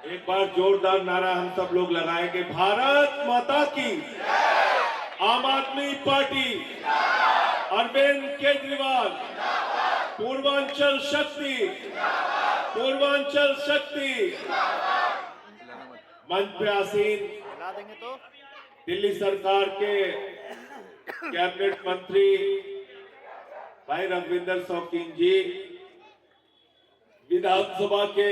एक बार जोरदार नारा हम सब लोग लगाएंगे, भारत माता की, आम आदमी पार्टी, अरविंद केजरीवाल, पूर्वांचल शक्ति, पूर्वांचल शक्ति। मंच पे आसीन दिल्ली सरकार के कैबिनेट मंत्री भाई रघुविंदर शौकीन जी, विधानसभा के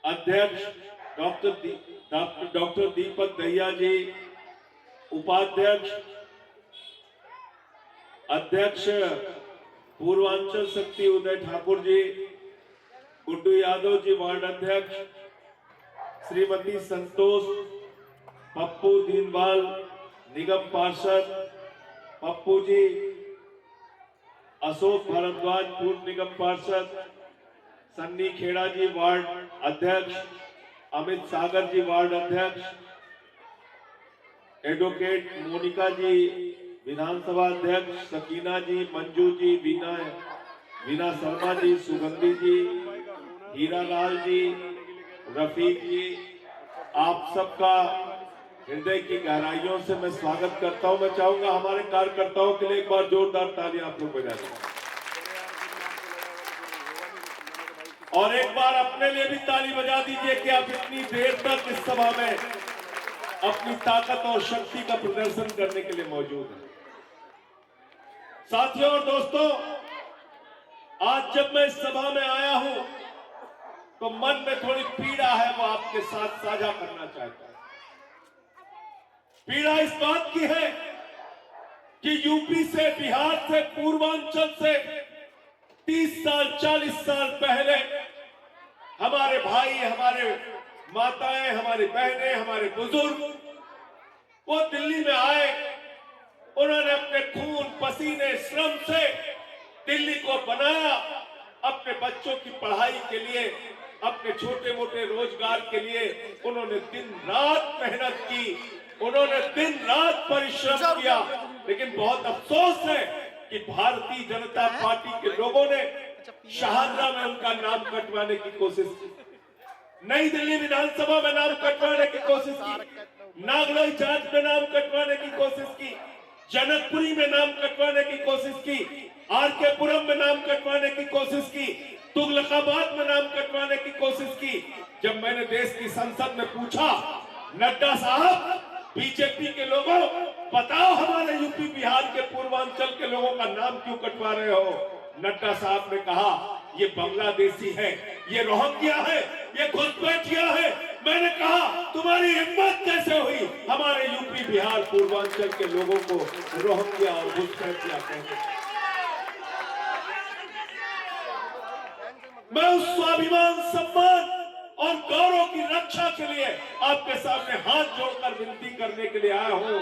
अध्यक्ष डॉक्टर दीपक दहिया जी, उपाध्यक्ष अध्यक्ष पूर्वांचल शक्ति उदय ठाकुर जी, गुड्डू यादव जी वार्ड अध्यक्ष, श्रीमती संतोष, पप्पू दीनवाल निगम पार्षद पप्पू जी, अशोक भारद्वाज पूर्व निगम पार्षद, सन्नी खेड़ा जी वार्ड अध्यक्ष, अमित सागर जी वार्ड अध्यक्ष, एडवोकेट मोनिका जी विधानसभा अध्यक्ष, सकीना जी, मंजू जी, वीना शर्मा जी, सुगंधी जी, हीरा लाल जी, रफीक जी, आप सबका हृदय की गहराइयों से मैं स्वागत करता हूं। मैं चाहूंगा हमारे कार्यकर्ताओं के लिए एक बार जोरदार तालियां आप लोग बजा दें और एक बार अपने लिए भी ताली बजा दीजिए कि आप इतनी देर तक इस सभा में अपनी ताकत और शक्ति का प्रदर्शन करने के लिए मौजूद हैं। साथियों और दोस्तों, आज जब मैं इस सभा में आया हूं तो मन में थोड़ी पीड़ा है, वो आपके साथ साझा करना चाहता हूं। पीड़ा इस बात की है कि यूपी से, बिहार से, पूर्वांचल से 30 साल 40 साल पहले हमारे भाई, हमारे माताएं, हमारी बहनें, हमारे बुजुर्ग वो दिल्ली में आए। उन्होंने अपने खून पसीने श्रम से दिल्ली को बनाया, अपने बच्चों की पढ़ाई के लिए, अपने छोटे मोटे रोजगार के लिए उन्होंने दिन रात मेहनत की, उन्होंने दिन रात परिश्रम किया। लेकिन बहुत अफसोस है कि भारतीय जनता पार्टी के लोगों ने शाहजहां में उनका नाम कटवाने की कोशिश की, नई दिल्ली विधानसभा में नाम कटवाने की कोशिश की, नागलोई जाट में नाम कटवाने की कोशिश की, जनकपुरी में नाम कटवाने की कोशिश की, आरके पुरम में नाम कटवाने की कोशिश की, तुगलकाबाद में नाम कटवाने की कोशिश की। जब मैंने देश की संसद में पूछा, नड्डा साहब, बीजेपी के लोगों बताओ हमारे यूपी बिहार के पूर्वांचल के लोगों का नाम क्यों कटवा रहे हो, नड्डा साहब ने कहा ये बांग्लादेशी है, ये रोहिंग्या है, ये घुसपैठिया है। मैंने कहा तुम्हारी हिम्मत कैसे हुई हमारे यूपी बिहार पूर्वांचल के लोगों को रोहिंग्या और घुसपैठिया कहने। मैं उस स्वाभिमान, सम्मान और गौरव की रक्षा के लिए आपके सामने हाथ जोड़कर विनती करने के लिए आया हूं।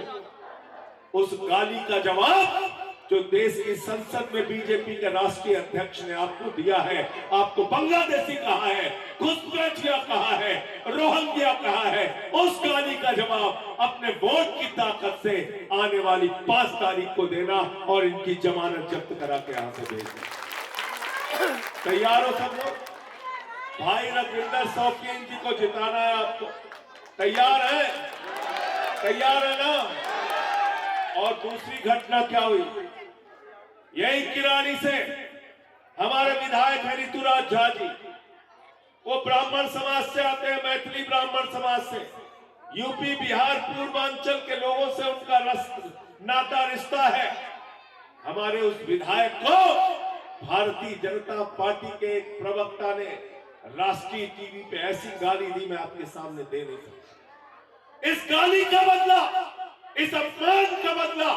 उस गाली का जवाब जो देश की संसद में बीजेपी के राष्ट्रीय अध्यक्ष ने आपको दिया है, आपको बांग्लादेशी कहा है, घुसपैठिया कहा है, रोहिंग्या कहा है, उस गाली का जवाब अपने वोट की ताकत से आने वाली 5 तारीख को देना और इनकी जमानत जब्त करा के यहां से भेजना। तैयार हो सब लोग? भाई रघुविंदर शौकीन जी को जिताना है आपको, तैयार है? तैयार है ना? और दूसरी घटना क्या हुई, यही किरानी से हमारे विधायक है ऋतुराज झा जी, वो ब्राह्मण समाज से आते हैं, मैथिली ब्राह्मण समाज से। यूपी बिहार पूर्वांचल के लोगों से उनका नाता रिश्ता है। हमारे उस विधायक को भारतीय जनता पार्टी के एक प्रवक्ता ने राष्ट्रीय टीवी पे ऐसी गाली दी, मैं आपके सामने दे नहीं सकता। इस गाली का बदला, इस अपमान का बदला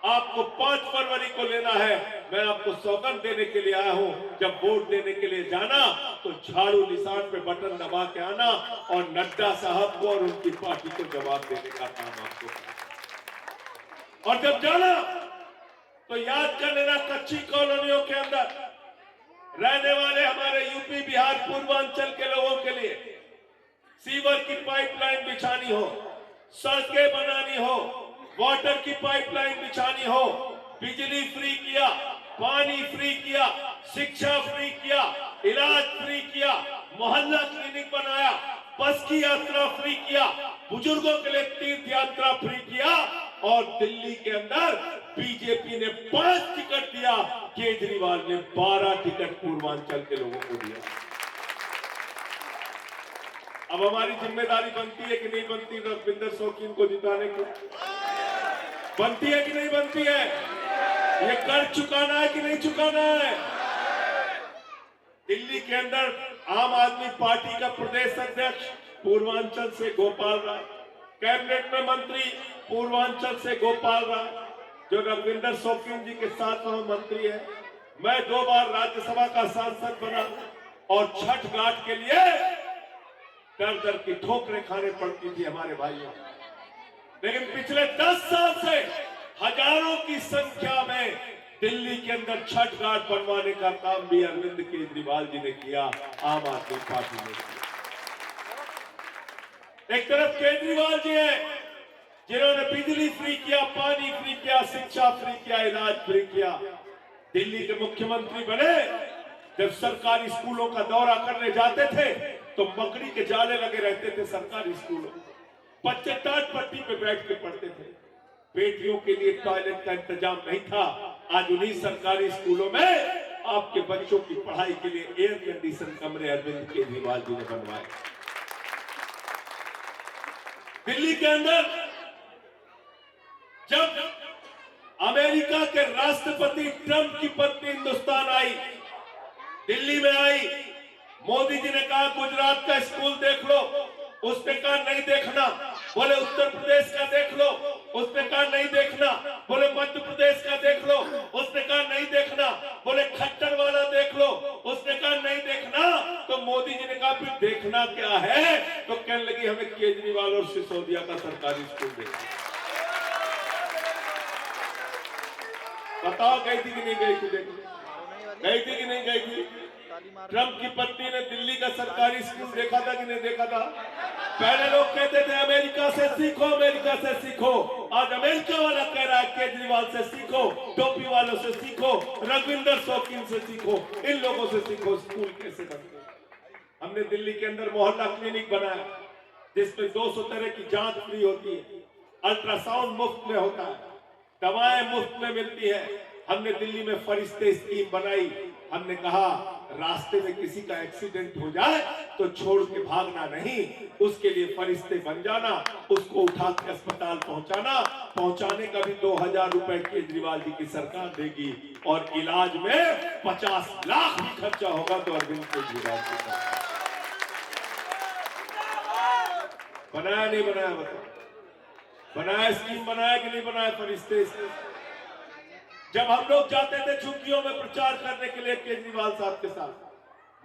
आपको 5 फरवरी को लेना है। मैं आपको सौगंध देने के लिए आया हूं, जब वोट देने के लिए जाना तो झाड़ू निशान पे बटन दबा के आना और नड्डा साहब को और उनकी पार्टी को जवाब देने का काम आपको करना। और जब जाना तो याद कर लेना, कच्ची कॉलोनियों के अंदर रहने वाले हमारे यूपी बिहार पूर्वांचल के लोगों के लिए सीवर की पाइपलाइन बिछानी हो, सड़कें बनानी हो, वाटर की पाइपलाइन बिछानी हो, बिजली फ्री किया, पानी फ्री किया, शिक्षा फ्री किया, इलाज फ्री किया, मोहल्ला क्लिनिक बनाया, बस की यात्रा फ्री किया, बुजुर्गों के लिए तीर्थ यात्रा फ्री किया, और दिल्ली के अंदर बीजेपी ने 5 टिकट दिया, केजरीवाल ने 12 टिकट पूर्वांचल के लोगों को दिया। अब हमारी जिम्मेदारी बनती है कि नहीं बनती रघविंदर शौकीन को जिताने की? बनती है कि नहीं बनती है? ये कर चुकाना है कि नहीं चुकाना है? दिल्ली के अंदर आम आदमी पार्टी का प्रदेश अध्यक्ष पूर्वांचल से गोपाल राय, कैबिनेट में मंत्री पूर्वांचल से गोपाल राय, जो रघविंदर शौकीन जी के साथ वह मंत्री है। मैं 2 बार राज्यसभा का सांसद बना और छठ घाट के लिए दर दर की ठोकरें खाने पड़ती थी हमारे भाइयों, लेकिन पिछले 10 साल से हजारों की संख्या में दिल्ली के अंदर छठ घाट बनवाने का काम भी अरविंद केजरीवाल जी ने किया, आम आदमी पार्टी ने किया। एक तरफ केजरीवाल जी हैं जिन्होंने बिजली फ्री किया, पानी फ्री किया, शिक्षा फ्री किया, इलाज फ्री किया। दिल्ली के मुख्यमंत्री बने, जब सरकारी स्कूलों का दौरा करने जाते थे तो मकड़ी के जाले लगे रहते थे सरकारी स्कूलों, बच्चे टाट पट्टी पे बैठ के पढ़ते थे, बेटियों के लिए टॉयलेट का इंतजाम नहीं था। आज उन्हीं सरकारी स्कूलों में आपके बच्चों की पढ़ाई के लिए एयर कंडीशन कमरे अरविंद केजरीवाल जी ने बनवाए। दिल्ली के अंदर जब अमेरिका के राष्ट्रपति ट्रंप की पत्नी हिंदुस्तान आई, दिल्ली में आई, मोदी जी ने कहा गुजरात का स्कूल देख लो, उसने कहा नहीं देखना। बोले उत्तर प्रदेश का देख लो, उसने कहा नहीं देखना। बोले मध्य प्रदेश का देख लो, उसने कहा नहीं देखना। बोले खट्टर वाला देख लो, उसने कहा नहीं देखना। तो मोदी जी ने कहा फिर देखना क्या है? तो कहने लगी हमें केजरीवाल और सिसोदिया का सरकारी स्कूल देखना। बताओ गई थी कि नहीं गई थी? देखने गई थी कि नहीं गई थी? ट्रंप की पत्नी ने दिल्ली का सरकारी स्कूल देखा था कि नहीं देखा था? पहले लोग कहते थे अमेरिका से सीखो, अमेरिका से सीखो। आज अमेरिका वाला कह रहा है केजरीवाल से सीखो, टोपी वालों से सीखो, रघविंदर शौकीन से सीखो, इन लोगों से सीखो स्कूल कैसे बनते हैं। हमने दिल्ली के अंदर मोहल्ला क्लिनिक बनाया जिसमें 200 तरह की जांच फ्री होती है, अल्ट्रासाउंड मुफ्त में होता है, दवाएं मुफ्त में मिलती है। हमने दिल्ली में फरिश्ते स्कीम बनाई। हमने कहा रास्ते में किसी का एक्सीडेंट हो जाए तो छोड़ के भागना नहीं, उसके लिए फरिश्ते बन जाना, उसको उठा के अस्पताल पहुंचाना, पहुंचाने का भी 2000 रुपए केजरीवाल जी की सरकार देगी, और इलाज में 50 लाख भी खर्चा होगा तो अरविंद केजरीवाल जी का। बनाया नहीं बनाया? बताओ बनाया, स्कीम बनाया कि नहीं बनाया? फरिश्ते जब हम लोग जाते थे झुग्गियों में प्रचार करने के लिए केजरीवाल साहब के साथ,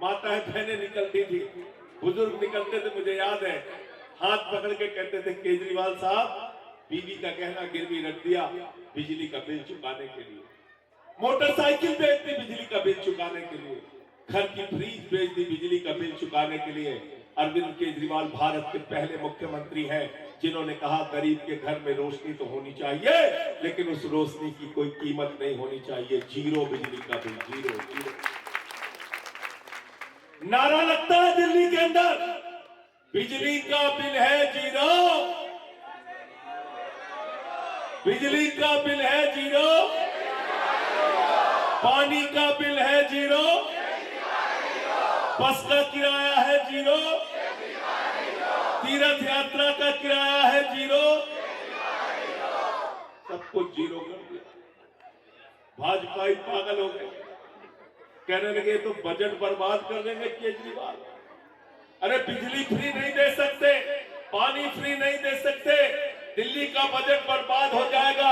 माताएं बहनें निकलती थी, बुजुर्ग निकलते थे, मुझे याद है, हाथ पकड़ के कहते थे केजरीवाल साहब बीवी का गहना गिरवी रख दिया बिजली का बिल चुकाने के लिए, मोटरसाइकिल बेच दी बिजली का बिल चुकाने के लिए, घर की फ्रीज बेच दी बिजली का बिल चुकाने के लिए। अरविंद केजरीवाल भारत के पहले मुख्यमंत्री हैं जिन्होंने कहा गरीब के घर में रोशनी तो होनी चाहिए, लेकिन उस रोशनी की कोई कीमत नहीं होनी चाहिए, जीरो बिजली का बिल, जीरो जीरो। नारा लगता है दिल्ली के अंदर, बिजली का बिल है जीरो, बिजली का बिल है जीरो, पानी का बिल है जीरो, बस का किराया है जीरो, तीर्थ यात्रा का किराया है जीरो, सब कुछ जीरो कर दिया। भाजपाई पागल हो गए, कहने लगे तो बजट बर्बाद कर देंगे केजरीवाल। अरे बिजली फ्री नहीं दे सकते, पानी फ्री नहीं दे सकते, दिल्ली का बजट बर्बाद हो जाएगा।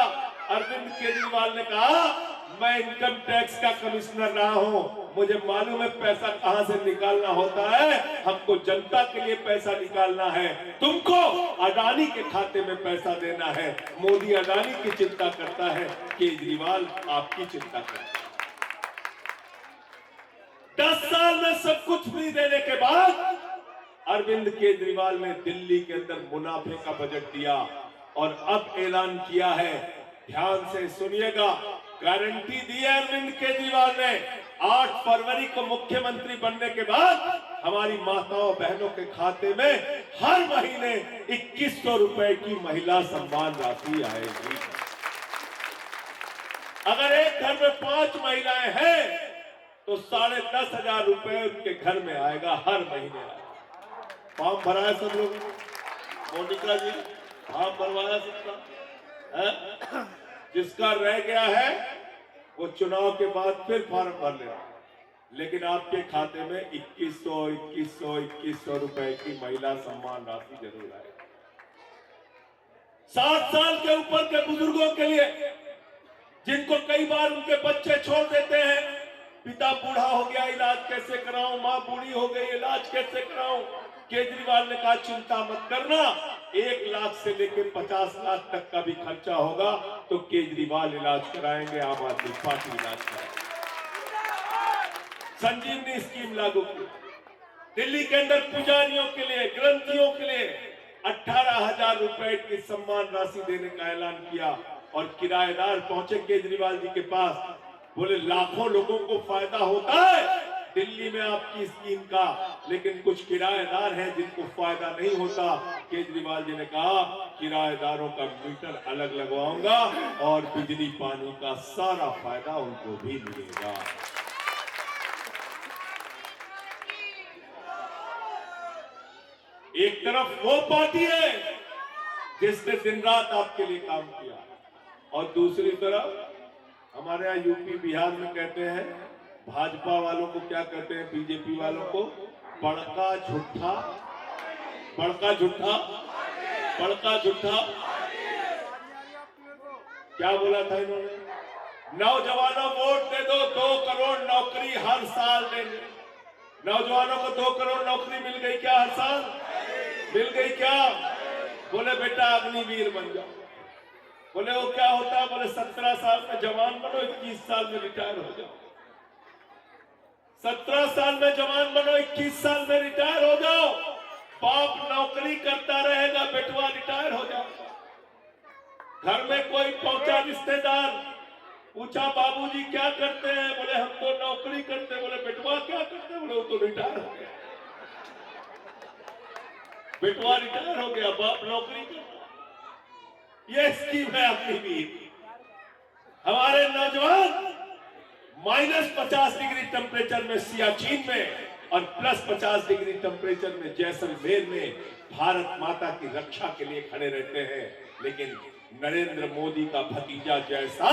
अरविंद केजरीवाल ने कहा मैं इनकम टैक्स का कमिश्नर रहा हूं, मुझे मालूम है पैसा कहां से निकालना होता है, हमको जनता के लिए पैसा निकालना है, तुमको अडानी के खाते में पैसा देना है। मोदी अडानी की चिंता करता है, केजरीवाल आपकी चिंता करता है। 10 साल में सब कुछ फ्री देने के बाद अरविंद केजरीवाल ने दिल्ली के अंदर मुनाफे का बजट दिया और अब ऐलान किया है, ध्यान से सुनिएगा, गारंटी दी है अरविंद केजरीवाल ने 8 फरवरी को मुख्यमंत्री बनने के बाद हमारी माताओं बहनों के खाते में हर महीने 2100 रुपए की महिला सम्मान राशि आएगी। अगर एक घर में 5 महिलाएं हैं तो 10,500 रुपए उनके घर में आएगा, हर महीने आएगा। फॉर्म भराया सब लोग? मोनिका जी फॉर्म भरवाया सबका है? जिसका रह गया है वो चुनाव के बाद फिर फॉर्म भर लेना, लेकिन आपके खाते में 2100 रुपए की महिला सम्मान राशि जरूर आएगी। 60 साल के ऊपर के बुजुर्गों के लिए, जिनको कई बार उनके बच्चे छोड़ देते हैं, पिता बूढ़ा हो गया इलाज कैसे कराऊं, मां बूढ़ी हो गई इलाज कैसे कराऊं, केजरीवाल ने कहा चिंता मत करना, 1 लाख से लेकर 50 लाख तक का भी खर्चा होगा तो केजरीवाल इलाज कराएंगे, आम आदमी पार्टी इलाज कराएंगे। संजीवनी स्कीम लागू की, दिल्ली के अंदर पुजारियों के लिए, ग्रंथियों के लिए 18,000 रुपए की सम्मान राशि देने का ऐलान किया। और किराएदार पहुंचे केजरीवाल जी के पास, बोले लाखों लोगों को फायदा होता है दिल्ली में आपकी स्कीम का, लेकिन कुछ किराएदार हैं जिनको फायदा नहीं होता। केजरीवाल जी ने कहा किराएदारों का मीटर अलग लगवाऊंगा और बिजली पानी का सारा फायदा उनको भी मिलेगा। एक तरफ वो पार्टी है जिसने दिन रात आपके लिए काम किया, और दूसरी तरफ हमारे यहाँ यूपी बिहार में कहते हैं, भाजपा वालों को क्या कहते हैं, बीजेपी वालों को बड़का झूठा, बड़का झूठा, बड़का झूठा। क्या बोला था इन्होंने? नौजवानों वोट दे दो, 2 करोड़ नौकरी हर साल देंगे। नौजवानों को 2 करोड़ नौकरी मिल गई क्या? हर साल मिल गई क्या? बोले बेटा अग्निवीर बन जाओ। बोले वो क्या होता है? बोले 17 साल में जवान बनो, 21 साल में रिटायर हो जाओ। 17 साल में जवान बनो, 21 साल में रिटायर हो जाओ। बाप नौकरी करता रहेगा, बेटवा रिटायर हो जाएगा। घर में कोई पहुंचा रिश्तेदार, पूछा बाबूजी क्या करते हैं? बोले हम तो नौकरी करते हैं। बोले बेटवा क्या करते हैं? बोले वो तो रिटायर हो गया। बेटवा रिटायर हो गया, बाप नौकरी करता। ये स्कीम है अपनी भी। हमारे नौजवान -50 डिग्री टेम्परेचर में सियाचिन में और +50 डिग्री टेम्परेचर में जैसलमेर में भारत माता की रक्षा के लिए खड़े रहते हैं, लेकिन नरेंद्र मोदी का भतीजा जैसा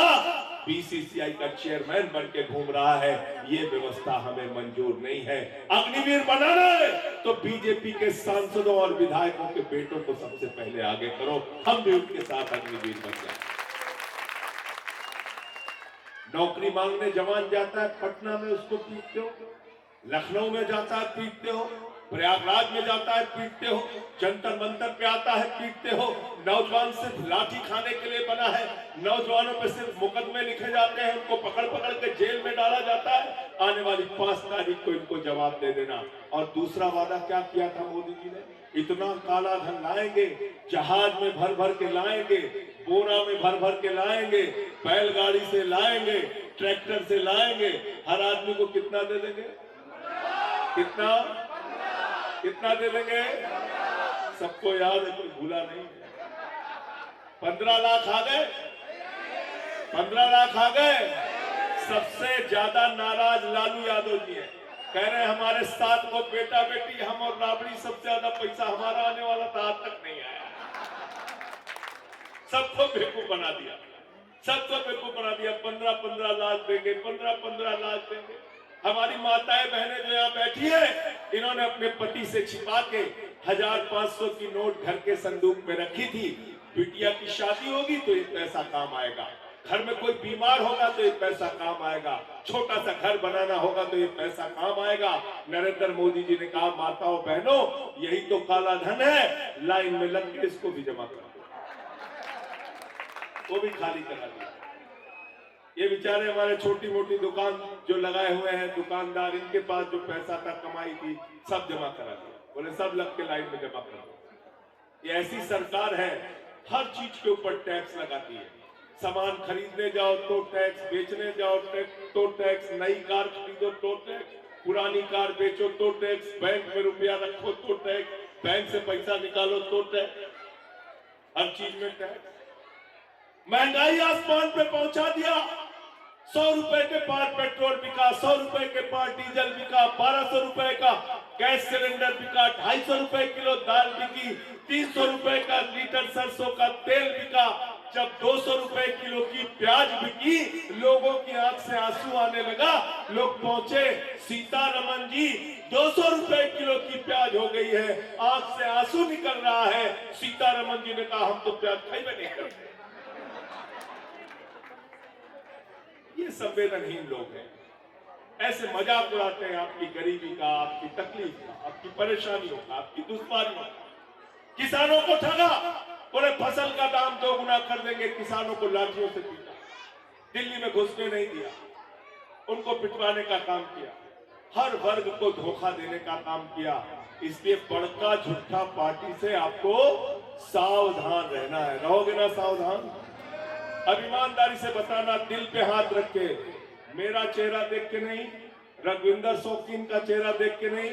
बीसीसीआई का चेयरमैन बन के घूम रहा है, ये व्यवस्था हमें मंजूर नहीं है। अग्निवीर बनाना है तो बीजेपी के सांसदों और विधायकों के बेटों को सबसे पहले आगे करो, हम भी उनके साथ अग्निवीर बन जाए। नौकरी मांगने जवान जाता है पटना में, उसको पीटते हो, लखनऊ में जाता है पीटते हो, प्रयागराज में जाता है पीटते हो, जंतर मंतर पे आता है पीटते हो। नौजवान सिर्फ लाठी खाने के लिए बना है, नौजवानों पे सिर्फ मुकदमे लिखे जाते हैं, उनको पकड़ पकड़ के जेल में डाला जाता है। आने वाली 5 तारीख को इनको जवाब दे देना। और दूसरा वादा क्या किया था मोदी जी ने? इतना काला धन लाएंगे, जहाज में भर भर के लाएंगे, बोरा में भर भर के लाएंगे, बैलगाड़ी से लाएंगे, ट्रैक्टर से लाएंगे। हर आदमी को कितना दे देंगे? कितना कितना दे देंगे? सबको याद है, कोई भूला नहीं। 15 लाख आ गए, 15 लाख आ गए। सबसे ज्यादा नाराज लालू यादव जी है, कह रहे हैं हमारे 7 को बेटा बेटी, हम और राबड़ी सबसे ज्यादा पैसा हमारा आने वाला था, आज तक नहीं आया। सबको बेवकूफ बना दिया, सबको बेवकूफ बना दिया। 15-15 लाख देंगे, 15-15 लाख देंगे। हमारी माताएं बहनें जो यहाँ बैठी है, इन्होंने अपने पति से छिपा के 1000-500 की नोट घर के संदूक में रखी थी। बिटिया की शादी होगी तो ये पैसा काम आएगा, घर में कोई बीमार होगा तो ये पैसा काम आएगा, छोटा सा घर बनाना होगा तो ये पैसा काम आएगा। नरेंद्र मोदी जी ने कहा माताओं बहनों, यही तो काला धन है, लाइन में लग के इसको भी जमा कर दो। वो भी खाली करा दिया। ये बेचारे हमारे छोटी मोटी दुकान जो लगाए हुए हैं दुकानदार, इनके पास जो पैसा था कमाई थी, सब जमा करा दिया। बोले सब लग के लाइन में जमा कर दो। ये ऐसी सरकार है, हर चीज के ऊपर टैक्स लगाती है, सामान खरीदने जाओ तो टैक्स, बेचने जाओ तो टैक्स, नई कार खरीदो तो टैक्स, पुरानी कार बेचो तो टैक्स, बैंक में रुपया रखो तो टैक्स, बैंक से पैसा निकालो तो टैक्स, हर चीज में टैक्स। महंगाई आसमान पे पहुंचा दिया। 100 रुपए के पार पेट्रोल बिका, 100 रुपए के पार डीजल बिका, 1200 रुपए का गैस सिलेंडर बिका, 250 रुपए किलो दाल बिकी, 300 रुपए का लीटर सरसों का तेल बिका। जब 200 रुपए किलो की प्याज बिकी, लोगों की आंख से आंसू आने लगा। लोग पहुंचे, सीतारमन जी 200 रुपए किलो की प्याज हो गई है, आंख से आंसू निकल रहा है। सीतारमन जी ने कहा हम तो प्याज खाइबे नहीं करते। ये संवेदनहीन लोग हैं, ऐसे मजाक उड़ाते हैं आपकी गरीबी का, आपकी तकलीफ का, आपकी परेशानियों का, आपकी दुश्वारियों का। किसानों को ठगा, बोले फसल का दाम 2 गुना कर देंगे, किसानों को लाठियों से पीटा, दिल्ली में घुसने नहीं दिया, उनको पिटवाने का काम किया, हर वर्ग को धोखा देने का काम किया। इसलिए बड़का झूठा पार्टी से आपको सावधान रहना है। रहोगे ना सावधान? अब ईमानदारी से बताना, दिल पे हाथ रख के, मेरा चेहरा देख के नहीं, रघुविंदर शौकीन का चेहरा देख के नहीं,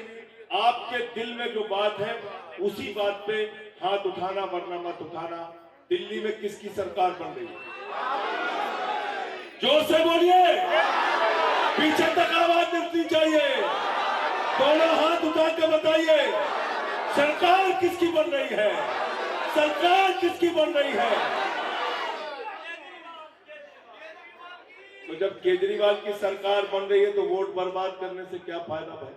आपके दिल में जो बात है उसी बात पे हाथ उठाना, वरना मत उठाना। दिल्ली में किसकी सरकार बन रही है? जोर से बोलिए, पीछे तक आवाज निकलनी चाहिए। दोनों हाथ उठा के बताइए, सरकार किसकी बन रही है? सरकार किसकी बन रही है? तो जब केजरीवाल की सरकार बन रही है तो वोट बर्बाद करने से क्या फायदा भाई?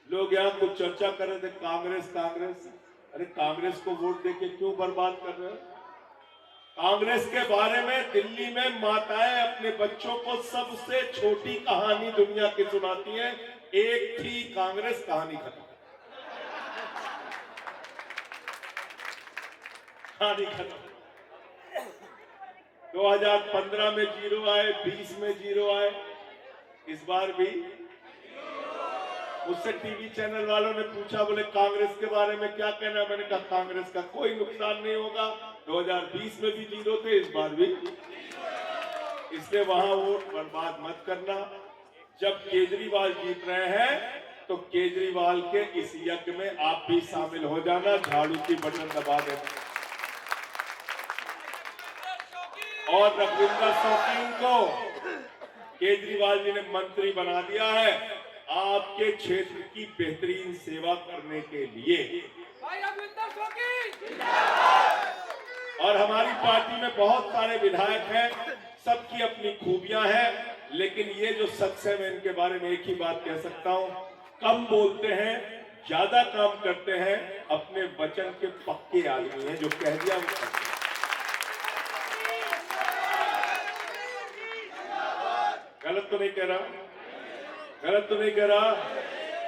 लोग यहाँ कुछ चर्चा कर रहे थे, कांग्रेस कांग्रेस। अरे कांग्रेस को वोट देके क्यों बर्बाद कर रहे हो? कांग्रेस के बारे में दिल्ली में माताएं अपने बच्चों को सबसे छोटी कहानी दुनिया की सुनाती हैं, एक थी कांग्रेस, कहानी खत्म। कहानी खत्म। 2015 में 0 आए, 20 में 0 आए, इस बार भी। मुझसे टीवी चैनल वालों ने पूछा, बोले कांग्रेस के बारे में क्या कहना? मैंने कहा कांग्रेस का कोई नुकसान नहीं होगा। 2020 में भी 0 थे, इस बार भी। इसलिए वहां वोट बर्बाद मत करना। जब केजरीवाल जीत रहे हैं तो केजरीवाल के इस यज्ञ में आप भी शामिल हो जाना, झाड़ू की बटन दबा देना। और रघुविंदर शौकीन को केजरीवाल जी ने मंत्री बना दिया है आपके क्षेत्र की बेहतरीन सेवा करने के लिए। और हमारी पार्टी में बहुत सारे विधायक हैं, सबकी अपनी खूबियां हैं, लेकिन ये जो शख्स है, मैं इनके बारे में एक ही बात कह सकता हूं, कम बोलते हैं, ज्यादा काम करते हैं, अपने वचन के पक्के आदमी हैं, जो कह दिया वो करते हैं। गलत तो नहीं कह रहा? गलत तो नहीं कह रहा?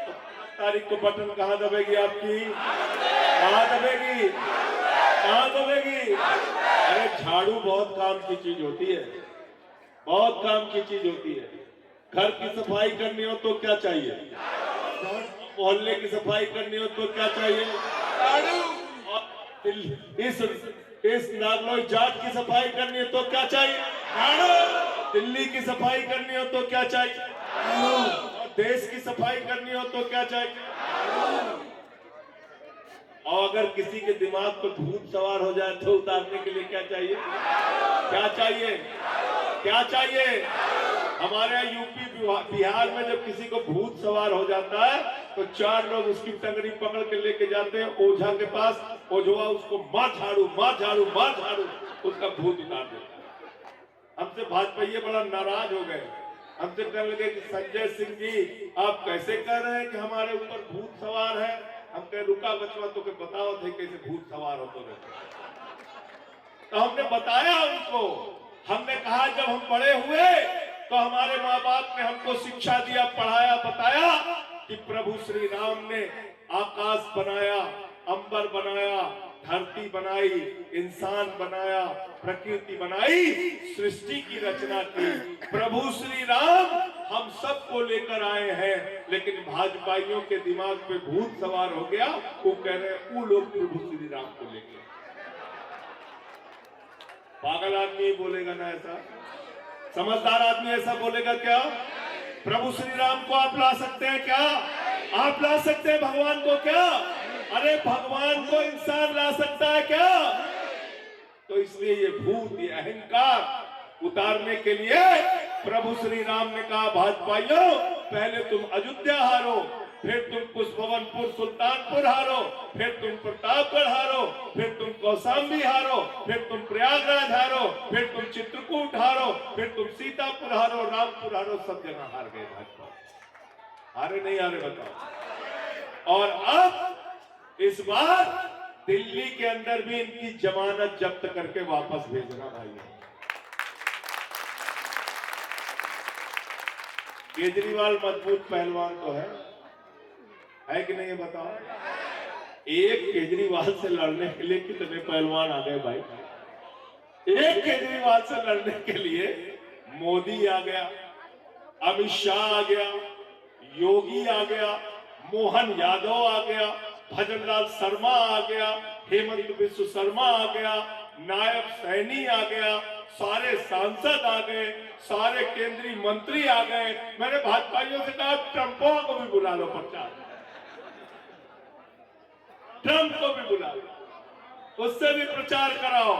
तो 5 तारीख को बटन कहां दबेगी आपकी? कहां दबेगी? कहां दबेगी? अरे झाड़ू बहुत काम की चीज होती है, बहुत काम की चीज होती है। घर की सफाई करनी हो तो क्या चाहिए? मोहल्ले की सफाई करनी हो तो क्या चाहिए? इस नागलोई जाट की सफाई करनी हो तो क्या चाहिए? दिल्ली की सफाई करनी हो तो क्या चाहिए? और देश की सफाई करनी हो तो क्या चाहिए? और अगर किसी के दिमाग पर भूत सवार हो जाए तो उतारने के लिए क्या चाहिए? क्या चाहिए? क्या चाहिए? हमारे यूपी बिहार में जब किसी को भूत सवार हो जाता है तो 4 लोग उसकी टंगड़ी पकड़ के लेके जाते हैं ओझा के पास। ओझवा उसको मार झाड़ू, मार झाड़ू, मार झाड़ू, उसका भूत उतार देता है। हमसे भाजपा ये बड़ा नाराज हो गए, हमसे कहने लगे कि संजय सिंह जी आप कैसे कह रहे हैं कि हमारे ऊपर भूत सवार है? हम कहे रुका बचवा, तो बताओ थे कैसे भूत सवार होते रहते। तो हमने बताया उनको, हमने कहा जब हम बड़े हुए तो हमारे माँ बाप ने हमको शिक्षा दिया, पढ़ाया, बताया कि प्रभु श्री राम ने आकाश बनाया, अंबर बनाया, धरती बनाई, इंसान बनाया, प्रकृति बनाई, सृष्टि की रचना की। प्रभु श्री राम हम सबको लेकर आए हैं, लेकिन भाजपाइयों के दिमाग पे भूत सवार हो गया। वो कह रहे हैं वो लोग प्रभु श्री राम को लेकर। पागल आदमी बोलेगा ना ऐसा? समझदार आदमी ऐसा बोलेगा क्या? प्रभु श्री राम को आप ला सकते हैं क्या? आप ला सकते हैं भगवान को क्या? अरे भगवान को इंसान ला सकता है क्या? तो इसलिए ये भूत, ये अहंकार उतारने के लिए प्रभु श्री राम ने कहा, भाजपाइयों पहले तुम अयोध्या हारो, फिर तुम पुष्पवनपुर सुल्तानपुर हारो, फिर तुम प्रतापगढ़ हारो, फिर तुम कौशाम्बी हारो, फिर तुम प्रयागराज हारो, फिर तुम चित्रकूट हारो, फिर तुम सीतापुर हारो, रामपुर हारो, सब जगह हार गए भाजपा। हारे नहीं हारे बताओ? और अब इस बार दिल्ली के अंदर भी इनकी जमानत जब्त करके वापस भेजना भाई। केजरीवाल मजबूत पहलवान तो है कि नहीं, बताओ? एक केजरीवाल से लड़ने के लिए कितने पहलवान आ गए भाई? एक केजरीवाल से लड़ने के लिए मोदी आ गया, अमित शाह आ गया, योगी आ गया, मोहन यादव आ गया, भजनलाल शर्मा आ गया, हेमंत बिस्व शर्मा आ गया, नायब सैनी आ गया, सारे सांसद आ गए, सारे केंद्रीय मंत्री आ गए। मैंने भाजपाइयों से कहा ट्रंपो को भी बुला लो प्रचार, ट्रंप को भी बुला लो, उससे भी प्रचार कराओ,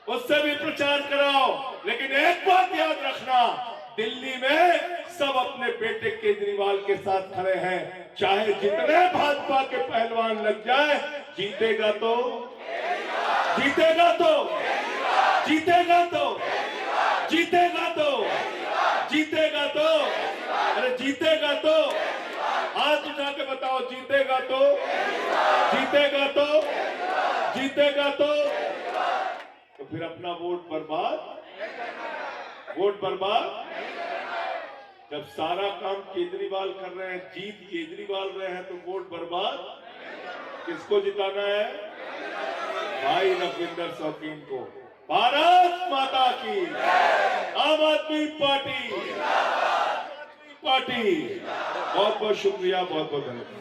उससे भी प्रचार कराओ। लेकिन एक बात याद रखना, दिल्ली में सब अपने बेटे केजरीवाल के साथ खड़े हैं। चाहे जितने भाजपा के पहलवान लग जाए, जीतेगा तो जीतेगा तो जीतेगा तो जीतेगा तो जीतेगा तो अरे जीतेगा तो हाथ उठा के बताओ, जीतेगा तो जीतेगा तो जीतेगा तो फिर अपना वोट बर्बाद, वोट बर्बाद। जब सारा काम केजरीवाल कर रहे हैं, जीत केजरीवाल रहे हैं, तो वोट बर्बाद। किसको जिताना है? भाई रविंदर शौकीन को। भारत माता की, आम आदमी पार्टी, बहुत बहुत शुक्रिया, बहुत बहुत धन्यवाद।